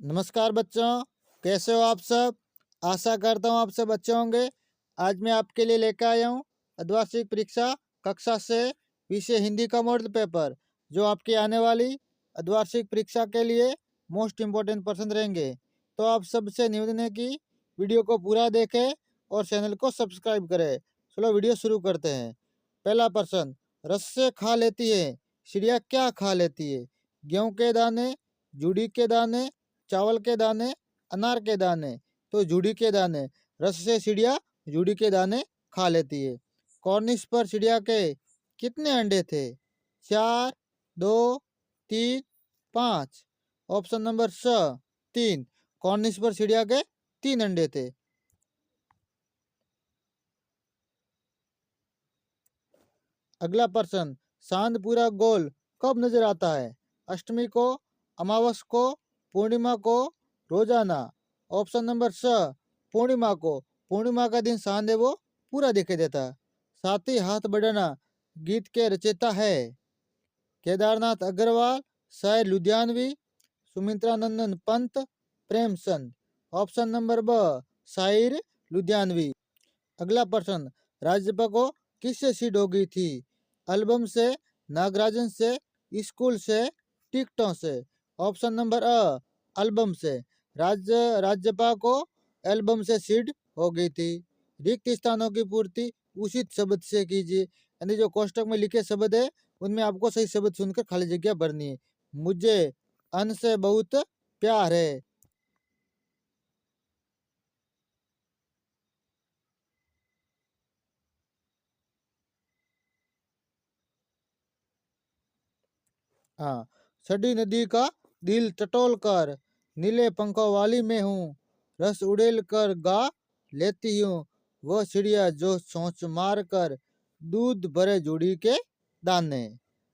नमस्कार बच्चों, कैसे हो आप सब। आशा करता हूँ आप सब अच्छे होंगे। आज मैं आपके लिए लेकर आया हूँ अर्धवार्षिक परीक्षा कक्षा से विषय हिंदी का मॉडल पेपर, जो आपकी आने वाली अर्धवार्षिक परीक्षा के लिए मोस्ट इम्पोर्टेंट प्रश्न रहेंगे। तो आप सबसे निवेदन है कि वीडियो को पूरा देखें और चैनल को सब्सक्राइब करें। चलो वीडियो शुरू करते हैं। पहला प्रश्न, रस से खा लेती है, चिड़िया क्या खा लेती है? गेहूं के दाने, जुड़ी के दाने, चावल के दाने, अनार के दाने। तो जुड़ी के दाने। रस से चिड़िया जुड़ी के दाने खा लेती है। कॉर्निश पर चिड़िया के कितने अंडे थे? 4, 2, 3, 5। ऑप्शन नंबर स 3। कॉर्निश पर चिड़िया के 3 अंडे थे। अगला प्रश्न, चांद पूरा गोल कब नजर आता है? अष्टमी को, अमावस को, पूर्णिमा को, रोजाना। ऑप्शन नंबर स पूर्णिमा को। पूर्णिमा का दिन चांद है वो पूरा दिखाई देता है। साथ ही हाथ बढ़ाना गीत के रचयिता है केदारनाथ अग्रवाल, शायर लुधियानवी, सुमित्रा नंदन पंत, प्रेमचंद। ऑप्शन नंबर ब शायर लुधियानवी। अगला प्रश्न, राज्यपाल को किससे सीट हो गई थी? एल्बम से, नागराजन से, स्कूल से, टिकटों से। ऑप्शन नंबर अ एल्बम से। राज्यपाल को एल्बम से सीट हो गई थी। रिक्त स्थानों की पूर्ति उचित शब्द से कीजिए, यानी जो कोष्टक में लिखे शब्द है उनमें आपको सही शब्द सुनकर खाली जगह भरनी है। मुझे अन्न से बहुत प्यार है। हाँ, छठी नदी का दिल टटोल कर, नीले पंखों वाली मैं हूँ, रस उड़ेल कर गा लेती हूँ, वह चिड़िया जो चोंच मार कर दूध भरे जोड़ी के दाने।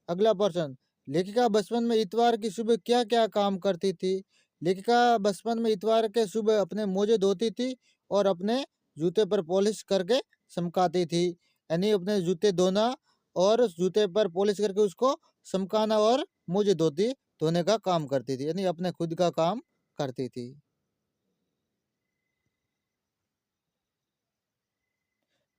अगला प्रश्न, लेखिका बचपन में इतवार की सुबह क्या क्या काम करती थी? लेखिका बचपन में इतवार के सुबह अपने मोजे धोती थी और अपने जूते पर पॉलिश करके चमकाती थी, यानी अपने जूते धोना और जूते पर पॉलिश करके उसको चमकाना और मुझे धोने का काम करती थी, यानी अपने खुद का काम करती थी।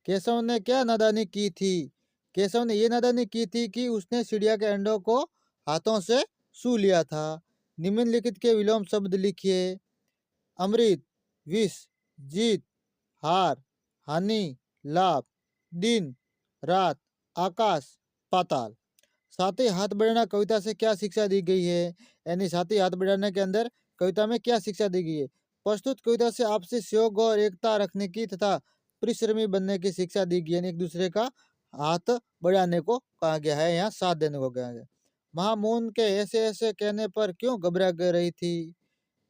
केशव ने क्या नादानी की थी? केशव ने ये नादानी की थी कि उसने चिड़िया के अंडों को हाथों से छू लिया था। निम्नलिखित के विलोम शब्द लिखिए। अमृत, विष, जीत, हार, हानि, लाभ, दिन, रात, आकाश, पाताल। साथ ही हाथ बढ़ाना कविता से क्या शिक्षा दी गई है? यानी साथ ही हाथ बढ़ाने के अंदर कविता में क्या शिक्षा दी गई है? प्रस्तुत कविता से आपसी सहयोग और एकता रखने की तथा परिश्रमी बनने की शिक्षा दी गई है, यानी एक दूसरे का हाथ बढ़ाने को कहा गया है, यहाँ साथ देने को कहा गया है। महामौन के ऐसे ऐसे कहने पर क्यों घबरा रही थी?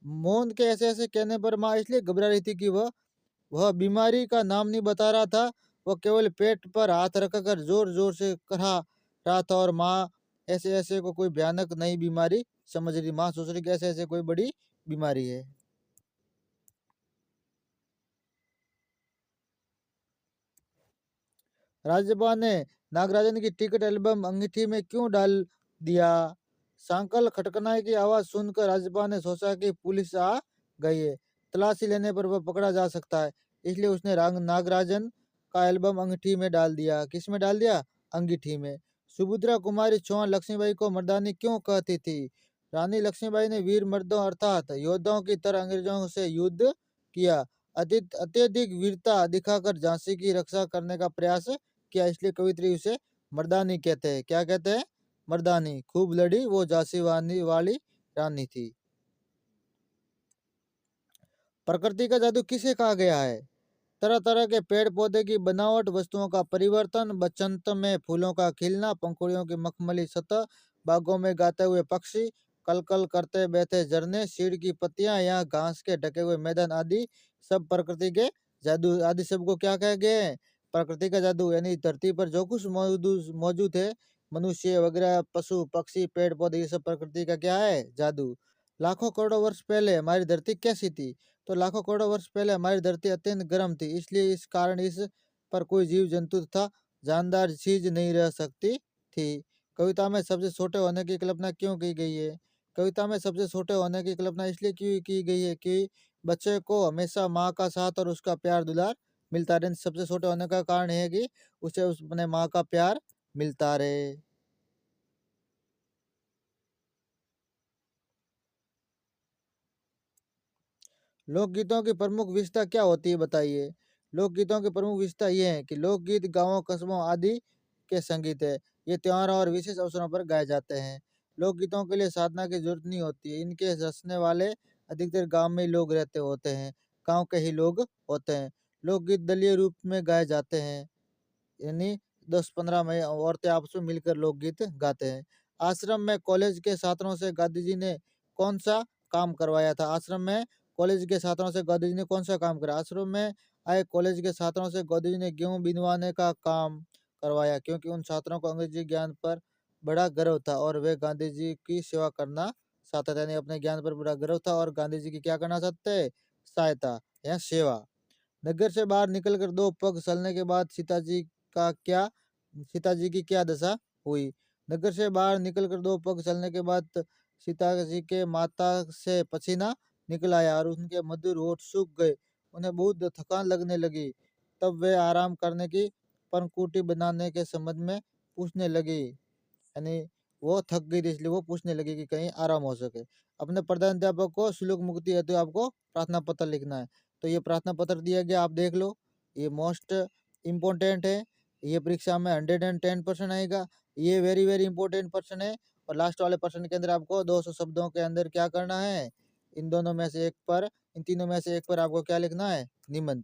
मौन के ऐसे ऐसे कहने पर माँ इसलिए घबरा रही थी कि वह बीमारी का नाम नहीं बता रहा था, वह केवल पेट पर हाथ रखकर जोर जोर से कहा रहा था, और माँ ऐसे ऐसे को कोई भयानक नई बीमारी समझ रही। माँ सोच रही कि ऐसे ऐसे कोई बड़ी बीमारी है। राज्यपाल ने नागराजन की टिकट एल्बम अंगीठी में क्यों डाल दिया? सांकल खटखटाने की आवाज सुनकर राज्यपाल ने सोचा कि पुलिस आ गई है, तलाशी लेने पर वह पकड़ा जा सकता है, इसलिए उसने नागराजन का एल्बम अंगीठी में डाल दिया। किस में डाल दिया? अंगीठी में। सुभद्रा कुमारी चौहान लक्ष्मीबाई को मर्दानी क्यों कहती थी? रानी लक्ष्मीबाई ने वीर मर्दों अर्थात योद्धाओं की तरह अंग्रेजों से युद्ध किया, अत्यधिक वीरता दिखाकर झांसी की रक्षा करने का प्रयास किया, इसलिए कवित्री उसे मर्दानी कहते हैं। क्या कहते हैं? मर्दानी। खूब लड़ी वो झांसी वाली रानी थी। प्रकृति का जादू किसे कहा गया है? तरह तरह के पेड़ पौधे की बनावट, वस्तुओं का परिवर्तन, बसंत में फूलों का खिलना, पंखुड़ियों की मखमली सतह, बागों में गाते हुए पक्षी, कल कल करते बहते झरने, सीड़ की पत्तियां या घास के ढके हुए मैदान आदि सब प्रकृति के जादू। आदि सबको क्या कहे गए हैं? प्रकृति का जादू। यानी धरती पर जो कुछ मौजूद मौजूद है, मनुष्य वगैरह, पशु पक्षी, पेड़ पौधे, ये सब प्रकृति का क्या है? जादू। लाखों करोड़ों वर्ष पहले हमारी धरती कैसी थी? तो लाखों करोड़ों वर्ष पहले हमारी धरती अत्यंत गर्म थी, इसलिए इस कारण इस पर कोई जीव जंतु तथा जानदार चीज नहीं रह सकती थी। कविता में सबसे छोटे होने की कल्पना क्यों की गई है? कविता में सबसे छोटे होने की कल्पना इसलिए की गई है कि बच्चे को हमेशा माँ का साथ और उसका प्यार दुलार मिलता रहे। सबसे छोटे होने का कारण है कि उसे उस अपने माँ का प्यार मिलता रहे। लोकगीतों की प्रमुख विशेषता क्या होती है बताइए। लोकगीतों की प्रमुख विशेषता ये है कि लोकगीत गांवों कस्बों आदि के संगीत है। ये त्योहारों और विशेष अवसरों पर गाए जाते हैं। लोकगीतों के लिए साधना की जरूरत नहीं होती है। इनके रचने वाले अधिकतर गांव में ही लोग रहते होते हैं, गांव के ही लोग होते हैं। लोकगीत दलीय रूप में गाए जाते हैं, यानी 10-15 में औरतें आपस में मिलकर लोकगीत गाते हैं। आश्रम में कॉलेज के छात्रों से गांधी जी ने कौन सा काम करवाया था? आश्रम में कॉलेज के छात्रों से गांधी जी ने कौन सा काम करा? आश्रम में आए कॉलेज के छात्रों से गांधी जी ने गेहूं बिनवाने का काम करवाया, क्योंकि उन छात्रों को अंग्रेजी ज्ञान पर बड़ा गर्व था और वे गांधी जी की सेवा करना चाहते थे। यानी अपने ज्ञान पर बड़ा गर्व था और गांधी जी की क्या करना चाहते? सहायता या सेवा। नगर से बाहर निकलकर 2 पग चलने के बाद सीता जी की क्या दशा हुई? नगर से बाहर निकलकर 2 पग चलने के बाद सीता जी के माथा से पसीना निकल आया और उनके मधुर होठ सूख गए। उन्हें बहुत थकान लगने लगी। तब वे आराम करने की पनकुटी बनाने के संबंध में पूछने लगी। यानी वो थक गई थी, इसलिए वो पूछने लगी कि कहीं आराम हो सके। अपने प्रधान अध्यापक को श्लोक मुक्ति हेतु आपको प्रार्थना पत्र लिखना है। तो ये प्रार्थना पत्र दिया गया, आप देख लो। ये मोस्ट इम्पोर्टेंट है। ये परीक्षा में 110% आएगा। ये वेरी वेरी इंपॉर्टेंट पर्सन है। और लास्ट वाले पर्सन के अंदर आपको 200 शब्दों के अंदर क्या करना है? इन दोनों में से एक पर, इन तीनों में से एक पर आपको क्या लिखना है? निबंध।